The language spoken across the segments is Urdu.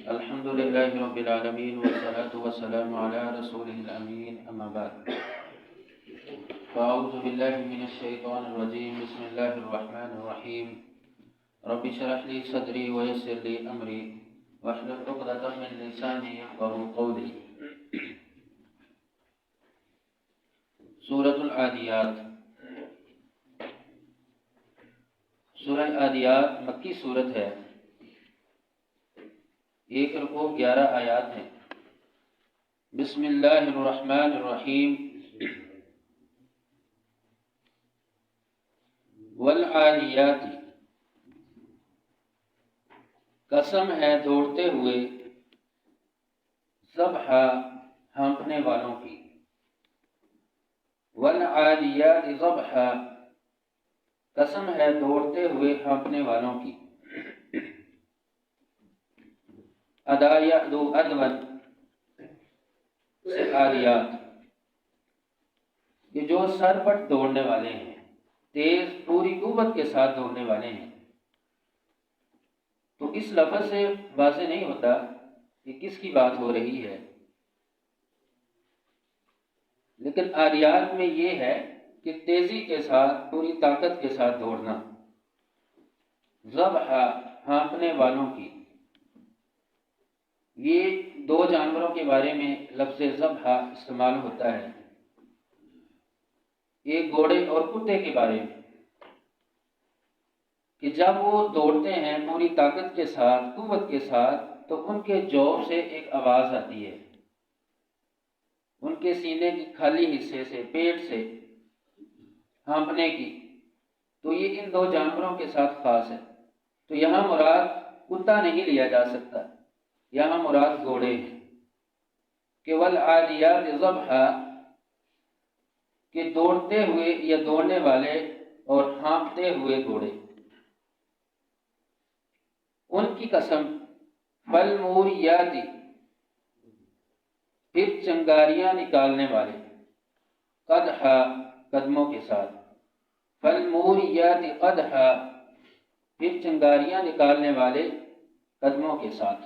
الحمد لله رب العالمين والصلاة والسلام على رسوله الأمين أما بعد فأعوذ بالله من الشيطان الرجيم بسم الله الرحمن الرحيم رب اشرح لي صدري ويسر لي أمري واحلل عقدة من لساني يفقهوا قولي سورة العادیات سورہ عادیات مکی سورت ہے، 1 رکوع 11 آیات ہیں۔ بسم اللہ الرحمن الرحیم والعادیات، قسم ہے دوڑتے ہوئے، ذبحا ہانکنے والوں کی، والعادیات ذبحا قسم ہے دوڑتے ہوئے ہانکنے والوں کی، ادا یعدو ادون سے عادیات، کہ جو سرپٹ دوڑنے والے ہیں، تیز پوری قوت کے ساتھ دوڑنے والے ہیں۔ تو اس لفظ سے واضح نہیں ہوتا کہ کس کی بات ہو رہی ہے، لیکن عادیات میں یہ ہے کہ تیزی کے ساتھ پوری طاقت کے ساتھ دوڑنا۔ ذبحا ہانکنے والوں کی، یہ 2 جانوروں کے بارے میں لفظ ذبحا استعمال ہوتا ہے، ایک گھوڑے اور کتے کے بارے میں، کہ جب وہ دوڑتے ہیں پوری طاقت کے ساتھ، قوت کے ساتھ، تو ان کے جوف سے ایک آواز آتی ہے، ان کے سینے کی خالی حصے سے، پیٹ سے ہانپنے کی۔ تو یہ ان 2 جانوروں کے ساتھ خاص ہے۔ تو یہاں مراد کتا نہیں لیا جا سکتا، یہاں مراد گھوڑے ہیں، کہ والعادیات ذبحا، کہ دوڑتے ہوئے یا دوڑنے والے اور ہانپتے ہوئے گھوڑے، ان کی قسم، فالموریات، پھر چنگاریاں نکالنے والے، قدحا قدموں کے ساتھ، فالموریات قدحا، پھر چنگاریاں نکالنے والے قدموں کے ساتھ۔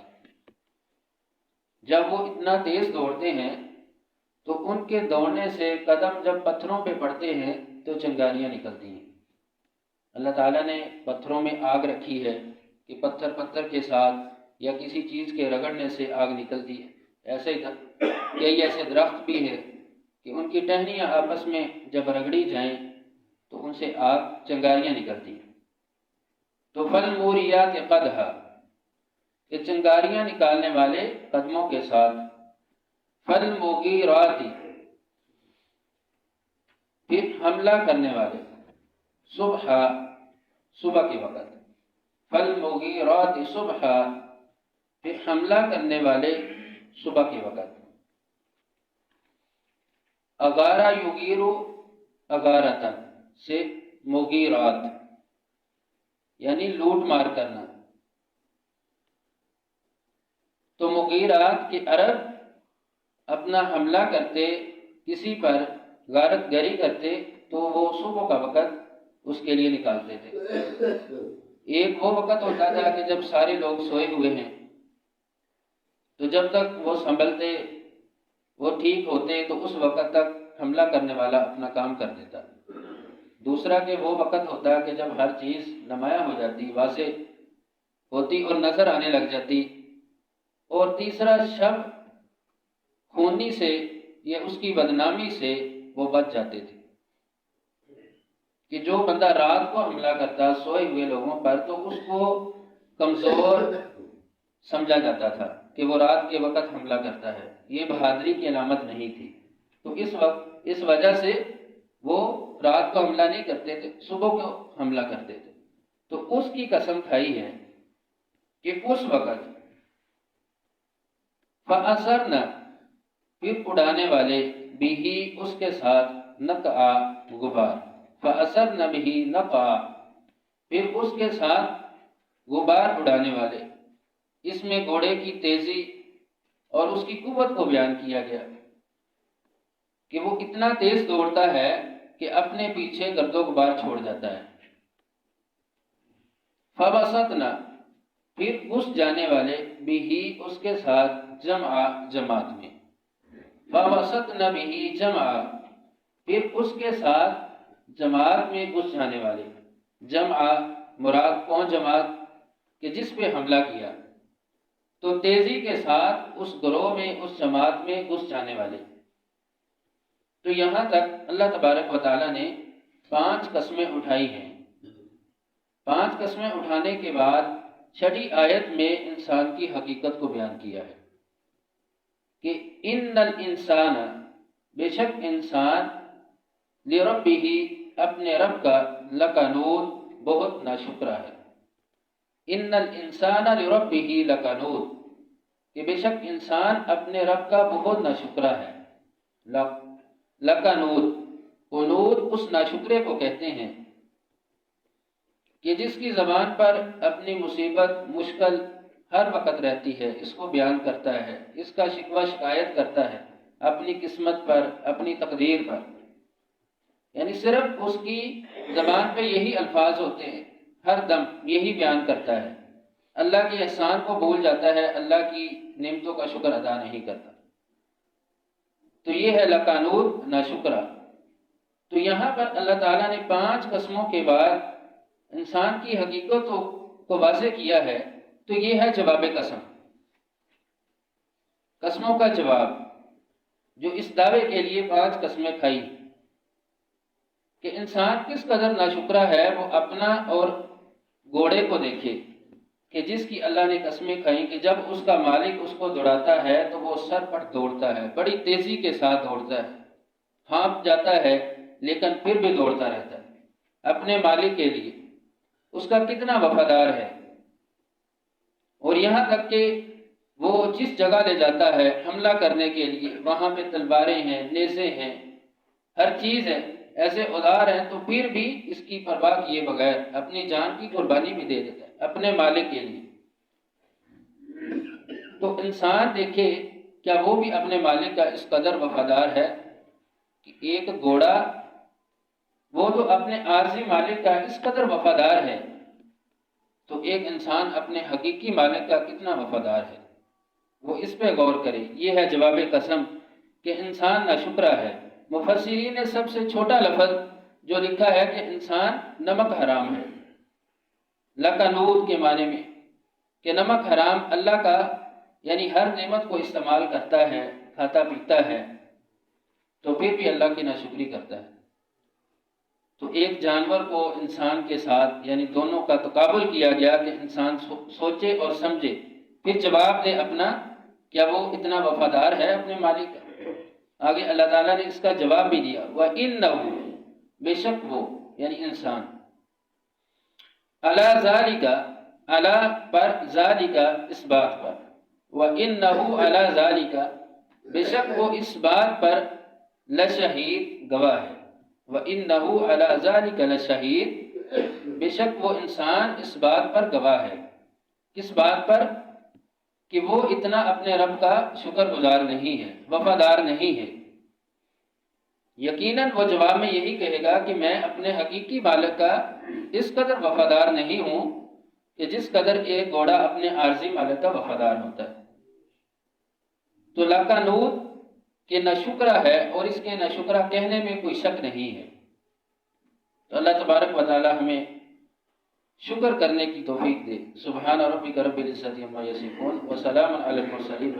جب وہ اتنا تیز دوڑتے ہیں تو ان کے دوڑنے سے قدم جب پتھروں پہ پڑتے ہیں تو چنگاریاں نکلتی ہیں۔ اللہ تعالیٰ نے پتھروں میں آگ رکھی ہے کہ پتھر کے ساتھ یا کسی چیز کے رگڑنے سے آگ نکلتی ہے۔ ایسے کئی ایسے درخت بھی ہیں کہ ان کی ٹہنیاں آپس میں جب رگڑی جائیں تو ان سے آگ، چنگاریاں نکلتی ہیں۔ تو فالموریات قدحا، کہ چنگاریاں نکالنے والے قدموں کے ساتھ، فالمغیرات، پھر حملہ کرنے والے، صبحا صبح کے وقت، فالمغیرات صبحا، پھر حملہ کرنے والے صبح کے وقت۔ اغارہ یغیرو اغارتن سے مغیرات، یعنی لوٹ مار کرنا۔ تو مغیرات کے عرب اپنا حملہ کرتے، کسی پر غارت گری کرتے تو وہ صبح کا وقت اس کے لیے نکالتے تھے۔ ایک وہ وقت ہوتا تھا کہ جب سارے لوگ سوئے ہوئے ہیں، تو جب تک وہ سنبھلتے، وہ ٹھیک ہوتے، تو اس وقت تک حملہ کرنے والا اپنا کام کر دیتا۔ دوسرا کہ وہ وقت ہوتا کہ جب ہر چیز نمایاں ہو جاتی، واضح ہوتی اور نظر آنے لگ جاتی۔ اور تیسرا شب خونی سے یا اس کی بدنامی سے وہ بچ جاتے تھے، کہ جو بندہ رات کو حملہ کرتا سوئے ہوئے لوگوں پر تو اس کو کمزور سمجھا جاتا تھا کہ وہ رات کے وقت حملہ کرتا ہے، یہ بہادری کی علامت نہیں تھی۔ تو اس وجہ سے وہ رات کو حملہ نہیں کرتے تھے، صبح کو حملہ کرتے تھے۔ تو اس کی قسم کھائی ہے کہ اس وقت فَأَثَرْنَ، پھر اڑانے والے، بھی اس کے ساتھ، نقعا غبار، فَأَثَرْنَ بِهِ نَقعا، پھر اس کے ساتھ غبار اڑانے والے۔ اس میں گھوڑے کی تیزی اور اس کی قوت کو بیان کیا گیا کہ وہ اتنا تیز دوڑتا ہے کہ اپنے پیچھے گرد و غبار چھوڑ جاتا ہے۔ فَبَسَطْنَا، پھر گھس جانے والے، بھی اس کے ساتھ جمع جماعت میں، فوسطن بھی جمع پھر اس کے ساتھ جماعت میں گھس جانے والے، جمع مراد کون جماعت کہ جس پہ حملہ کیا، تو تیزی کے ساتھ اس گروہ میں اس جماعت میں گھس جانے والے۔ تو یہاں تک اللہ تبارک و تعالیٰ نے 5 قسمیں اٹھائی ہیں۔ 5 قسمیں اٹھانے کے بعد چھٹی آیت میں انسان کی حقیقت کو بیان کیا ہے کہ ان الانسان بے شک انسان لربہ اپنے رب کا لکنود بہت ناشکرا ہے۔ ان الانسان لربہ لکنود کہ بے شک انسان اپنے رب کا بہت ناشکرا ہے۔ لکنود، قنوت اس ناشکرے کو کہتے ہیں کہ جس کی زبان پر اپنی مصیبت مشکل ہر وقت رہتی ہے، اس کو بیان کرتا ہے، اس کا شکوہ شکایت کرتا ہے اپنی قسمت پر، اپنی تقدیر پر، یعنی صرف اس کی زبان پہ یہی الفاظ ہوتے ہیں، ہر دم یہی بیان کرتا ہے، اللہ کے احسان کو بھول جاتا ہے، اللہ کی نعمتوں کا شکر ادا نہیں کرتا، تو یہ ہے لکانود ناشکرا۔ تو یہاں پر اللہ تعالیٰ نے 5 قسموں کے بعد انسان کی حقیقت کو واضح کیا ہے، تو یہ ہے جواب قسم، قسموں کا جواب، جو اس دعوے کے لیے 5 قسمیں کھائی کہ انسان کس قدر ناشکرا ہے، وہ اپنا اور گھوڑے کو دیکھے کہ جس کی اللہ نے قسمیں کھائیں کہ جب اس کا مالک اس کو دوڑاتا ہے تو وہ سر پر دوڑتا ہے، بڑی تیزی کے ساتھ دوڑتا ہے، ہانپ جاتا ہے لیکن پھر بھی دوڑتا رہتا ہے اپنے مالک کے لیے، اس کا کتنا وفادار ہے۔ اور یہاں تک کہ وہ جس جگہ لے جاتا ہے حملہ کرنے کے لیے، وہاں پہ تلواریں ہیں، نیزے ہیں، ہر چیز ہے، ایسے اوزار ہیں، تو پھر بھی اس کی پرواہ کیے بغیر اپنی جان کی قربانی بھی دے دیتا ہے اپنے مالک کے لیے۔ تو انسان دیکھے کیا وہ بھی اپنے مالک کا اس قدر وفادار ہے کہ ایک گھوڑا وہ تو اپنے عارضی مالک کا اس قدر وفادار ہے، تو ایک انسان اپنے حقیقی مالک کا کتنا وفادار ہے، وہ اس پہ غور کرے۔ یہ ہے جواب قسم کہ انسان ناشکرا ہے۔ مفسرین نے سب سے چھوٹا لفظ جو لکھا ہے کہ انسان نمک حرام ہے، لکنود کے معنی میں کہ نمک حرام اللہ کا، یعنی ہر نعمت کو استعمال کرتا ہے، کھاتا پیتا ہے، تو پھر بھی اللہ کی ناشکری کرتا ہے۔ تو ایک جانور کو انسان کے ساتھ یعنی دونوں کا تقابل کیا گیا کہ انسان سوچے اور سمجھے، پھر جواب دے اپنا، کیا وہ اتنا وفادار ہے اپنے مالک کا۔ آگے اللہ تعالیٰ نے اس کا جواب بھی دیا، وَإِنَّهُ بے شک وہ یعنی انسان، عَلَى ذَلِكَ عَلَى پر ذَلِكَ اس بات پر، وَإِنَّهُ عَلَى ذَلِكَ بے شک وہ اس بات پر لشہید گواہ ہے، وَإِنَّهُ عَلَى ذَلِكَ لَشَہید بے شک وہ انسان اس بات پر گواہ ہے، کس بات پر کہ وہ اتنا اپنے رب کا شکر گزار نہیں ہے، وفادار نہیں ہے۔ یقیناً وہ جواب میں یہی کہے گا کہ میں اپنے حقیقی مالک کا اس قدر وفادار نہیں ہوں کہ جس قدر ایک گھوڑا اپنے عارضی مالک کا وفادار ہوتا ہے۔ تو لکنود کہ ناشکرا ہے، اور اس کے ناشکرا کہنے میں کوئی شک نہیں ہے۔ تو اللہ تبارک و تعالی ہمیں شکر کرنے کی توفیق دے۔ سبحان ربک رب العزت عما یصفون وسلام علی المرسلین۔